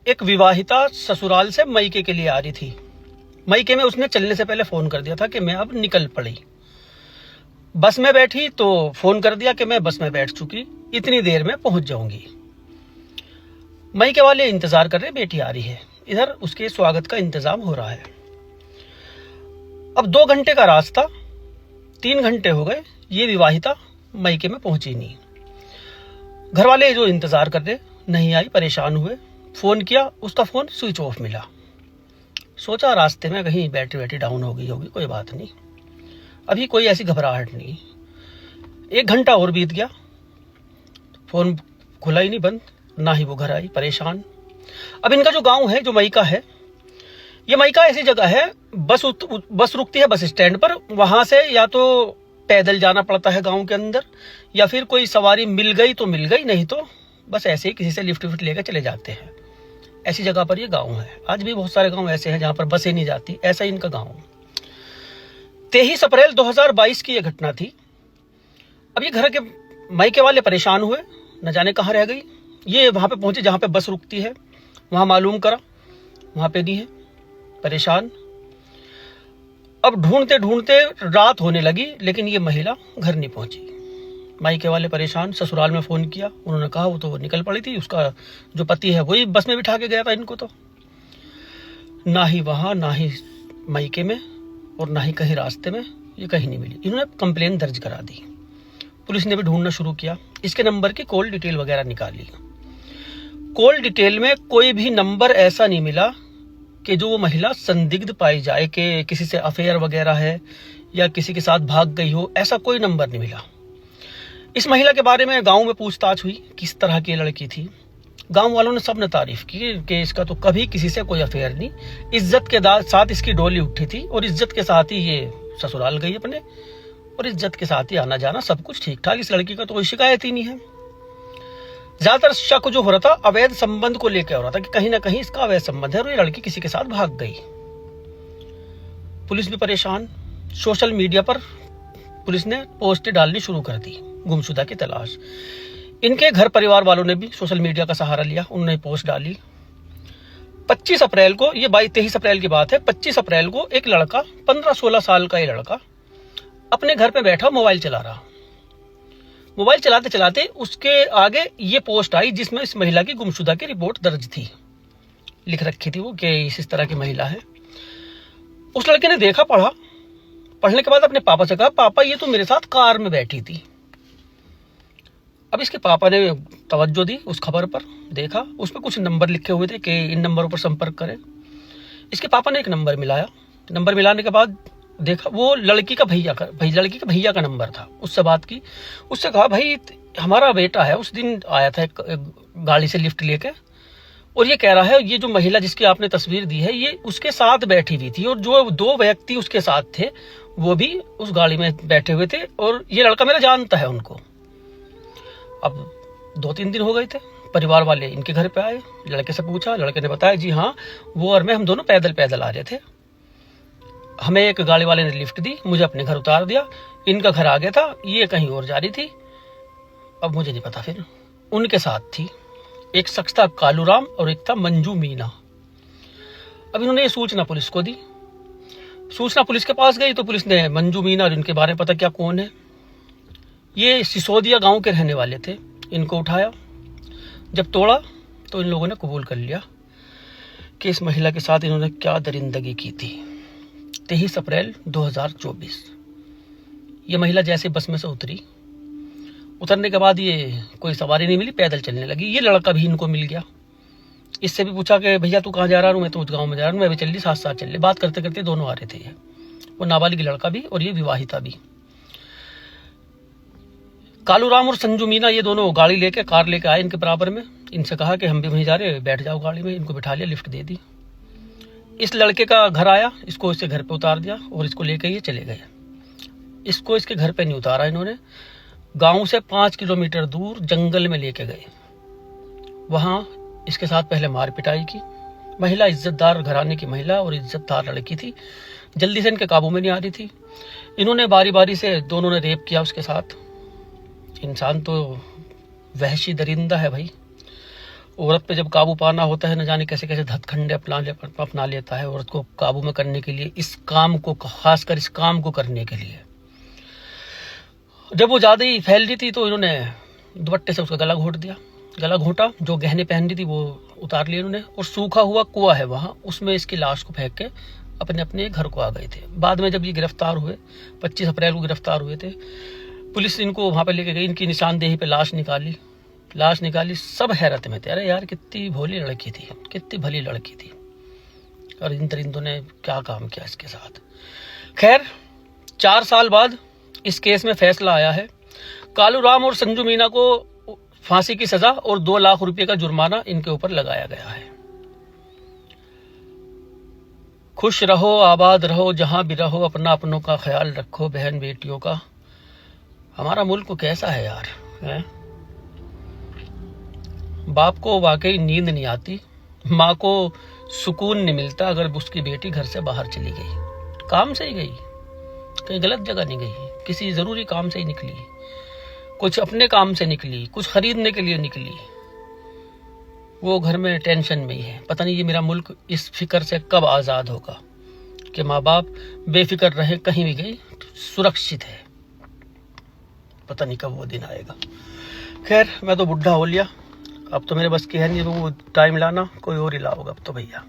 एक विवाहिता ससुराल से मायके के लिए आ रही थी। मायके में उसने चलने से पहले फोन कर दिया था कि मैं अब निकल पड़ी। बस में बैठी तो फोन कर दिया कि मैं बस में बैठ चुकी, इतनी देर में पहुंच जाऊंगी। मायके वाले इंतजार कर रहे, बेटी आ रही है, इधर उसके स्वागत का इंतजाम हो रहा है। अब 2 घंटे का रास्ता, 3 घंटे हो गए, ये विवाहिता मायके में पहुंची नहीं। घर वाले जो इंतजार कर रहे नहीं आई, परेशान हुए। फोन किया, उसका फोन स्विच ऑफ मिला। सोचा रास्ते में कहीं बैटरी वैटरी डाउन हो गई होगी, कोई बात नहीं, अभी कोई ऐसी घबराहट नहीं। 1 घंटा और बीत गया, फोन खुला ही नहीं, बंद, ना ही वो घर आई, परेशान। अब इनका जो गांव है, जो मायका है, ये मायका ऐसी जगह है, बस रुकती है बस स्टैंड पर, वहां से या तो पैदल जाना पड़ता है गांव के अंदर, या फिर कोई सवारी मिल गई तो मिल गई, नहीं तो बस ऐसे ही किसी से लिफ्ट विफ्ट लेकर चले जाते हैं। ऐसी जगह पर ये गांव है। आज भी बहुत सारे गांव ऐसे हैं जहां पर बसें नहीं जाती, ऐसा ही इनका गांव। 23 अप्रैल 2022 की यह घटना थी। अब ये घर के मायके वाले परेशान हुए, न जाने कहाँ रह गई। ये वहां पे पहुंचे जहां पे बस रुकती है, वहां मालूम करा, वहां पे नहीं है, परेशान। अब ढूंढते ढूंढते रात होने लगी, लेकिन ये महिला घर नहीं पहुंची। मायके वाले परेशान, ससुराल में फोन किया, उन्होंने कहा वो तो निकल पड़ी थी, उसका जो पति है वही बस में बिठा के गया था इनको। तो ना ही वहां, ना ही मायके में, और ना ही कहीं रास्ते में, ये कहीं नहीं मिली। इन्होंने कंप्लेन दर्ज करा दी। पुलिस ने भी ढूंढना शुरू किया, इसके नंबर की कॉल डिटेल वगैरह निकाली। कॉल डिटेल में कोई भी नंबर ऐसा नहीं मिला कि जो वो महिला संदिग्ध पाई जाए कि किसी से अफेयर वगैरह है या किसी के साथ भाग गई हो, ऐसा कोई नंबर नहीं मिला। इस महिला के बारे में गांव में पूछताछ हुई, किस तरह की लड़की थी। गांव वालों ने सबने तारीफ की कि इसका तो कभी किसी से कोई अफेयर नहीं, इज्जत के साथ इसकी डोली उठी थी, और इज्जत के साथ ही ये ससुराल गई अपने, और इज्जत के साथ ही आना जाना सब कुछ ठीक ठाक। इस लड़की का तो कोई शिकायत ही नहीं है। ज्यादातर शक जो हो रहा था अवैध संबंध को लेकर हो रहा था कि कहीं ना कहीं इसका अवैध संबंध है और ये लड़की किसी के साथ भाग गई। पुलिस भी परेशान। सोशल मीडिया पर पुलिस ने पोस्टें डालनी शुरू कर दी, गुमशुदा की तलाश। इनके घर परिवार वालों ने भी सोशल मीडिया का सहारा लिया, उन्होंने पोस्ट डाली। 25 अप्रैल को, ये 23 अप्रैल की बात है, 25 अप्रैल को एक लड़का, 15-16 साल का ये लड़का अपने घर पे बैठा मोबाइल चला रहा। मोबाइल चलाते चलाते उसके आगे ये पोस्ट आई जिसमें इस महिला की गुमशुदा की रिपोर्ट दर्ज थी, लिख रखी थी वो कि इस तरह की महिला है। उस लड़के ने देखा, पढ़ा, पढ़ने के बाद अपने पापा से कहा, पापा ये तो मेरे साथ कार में बैठी थी। अब इसके पापा ने तवज्जो दी उस खबर पर, देखा उस पर कुछ नंबर लिखे हुए थे कि इन नंबरों पर संपर्क करें। इसके पापा ने एक नंबर मिलाया, नंबर मिलाने के बाद देखा वो लड़की का भैया का नंबर था। उससे बात की, उससे कहा, भाई हमारा बेटा है, उस दिन आया था एक गाड़ी से लिफ्ट लेके, और ये कह रहा है ये जो महिला जिसकी आपने तस्वीर दी है ये उसके साथ बैठी हुई थी, और जो 2 व्यक्ति उसके साथ थे वो भी उस गाड़ी में बैठे हुए थे, और ये लड़का मेरा जानता है उनको। अब 2-3 दिन हो गए थे, परिवार वाले इनके घर पे आए, लड़के से पूछा, लड़के ने बताया, जी हाँ, वो और मैं, हम दोनों पैदल पैदल आ रहे थे, हमें एक गाड़ी वाले ने लिफ्ट दी, मुझे अपने घर उतार दिया, इनका घर आ गया था, ये कहीं और जा रही थी, अब मुझे नहीं पता। फिर उनके साथ थी एक शख्स था कालूराम और एक था मंजू मीना। अब इन्होंने ये सूचना पुलिस को दी। सूचना पुलिस के पास गई तो पुलिस ने मंजू मीना और इनके बारे में पता क्या कौन है, ये सिसोदिया गांव के रहने वाले थे। इनको उठाया, जब तोड़ा तो इन लोगों ने कबूल कर लिया कि इस महिला के साथ इन्होंने क्या दरिंदगी की थी। 23 अप्रैल 2024 ये महिला जैसे बस में से उतरने के बाद ये कोई सवारी नहीं मिली, पैदल चलने लगी। ये लड़का भी इनको मिल गया, इससे भी पूछा कि भैया तू कहाँ जा रहा हूँ, मैं तो उस गाँव में जा रहा हूँ, मैं भी चल ली, साथ चल ली। बात करते करते दोनों आ रहे थे, ये वो नाबालिग लड़का भी और ये विवाहिता भी। कालूराम और संजू मीना ये दोनों गाड़ी लेके, कार लेके आए इनके बराबर में। इनसे कहा कि हम भी वहीं जा रहे, बैठ जाओ गाड़ी में। इनको बिठा लिया, लिफ्ट दे दी। इस लड़के का घर आया, इसको इसके घर पे उतार दिया और इसको लेके ये चले गए। इसको इसके घर पे नहीं उतारा इन्होंने, गांव से 5 किलोमीटर दूर जंगल में लेके गए। वहां इसके साथ पहले मार पिटाई की। महिला इज्जतदार घराने की महिला और इज्जतदार लड़की थी, जल्दी से इनके काबू में नहीं आ रही थी। इन्होंने बारी बारी से दोनों ने रेप किया उसके साथ। इंसान तो वहशी दरिंदा है भाई। औरत पे जब काबू पाना होता है, न जाने कैसे कैसे हथकंडे अपना लेता है औरत को काबू में करने के लिए, इस काम को, खासकर इस काम को करने के लिए। जब वो ज्यादा ही फैल रही थी तो इन्होंने दुपट्टे से उसका गला घोट दिया। गला घोटा, जो गहने पहन रही थी वो उतार लिए इन्होंने, और सूखा हुआ कुआं है वहां, उसमें इसकी लाश को फेंक के अपने अपने घर को आ गए थे। बाद में जब ये गिरफ्तार हुए, 25 अप्रैल को गिरफ्तार हुए थे, पुलिस इनको वहां पे लेके गई, इनकी निशानदेही पे लाश निकाली। सब हैरत में थे, अरे यार कितनी भोली लड़की थी, कितनी भली लड़की थी, और इन दरिंदों ने क्या काम किया इसके साथ। खैर 4 साल बाद इस केस में फैसला आया है। कालूराम और संजू मीना को फांसी की सजा और 2 लाख रुपए का जुर्माना इनके ऊपर लगाया गया है। खुश रहो, आबाद रहो, जहां भी रहो, अपना अपनों का ख्याल रखो, बहन बेटियों का। हमारा मुल्क कैसा है यार, है? बाप को वाकई नींद नहीं आती, माँ को सुकून नहीं मिलता अगर उसकी बेटी घर से बाहर चली गई, काम से ही गई, कहीं गलत जगह नहीं गई, किसी जरूरी काम से ही निकली, कुछ अपने काम से निकली, कुछ खरीदने के लिए निकली, वो घर में टेंशन में ही है। पता नहीं ये मेरा मुल्क इस फिक्र से कब आजाद होगा कि माँ बाप बेफिक्र रहे, कहीं भी गई सुरक्षित है। पता नहीं कब वो दिन आएगा। खैर मैं तो बुढ़ा हो लिया, अब तो मेरे बस की है नहीं वो टाइम लाना, कोई और ही ला होगा अब तो भैया।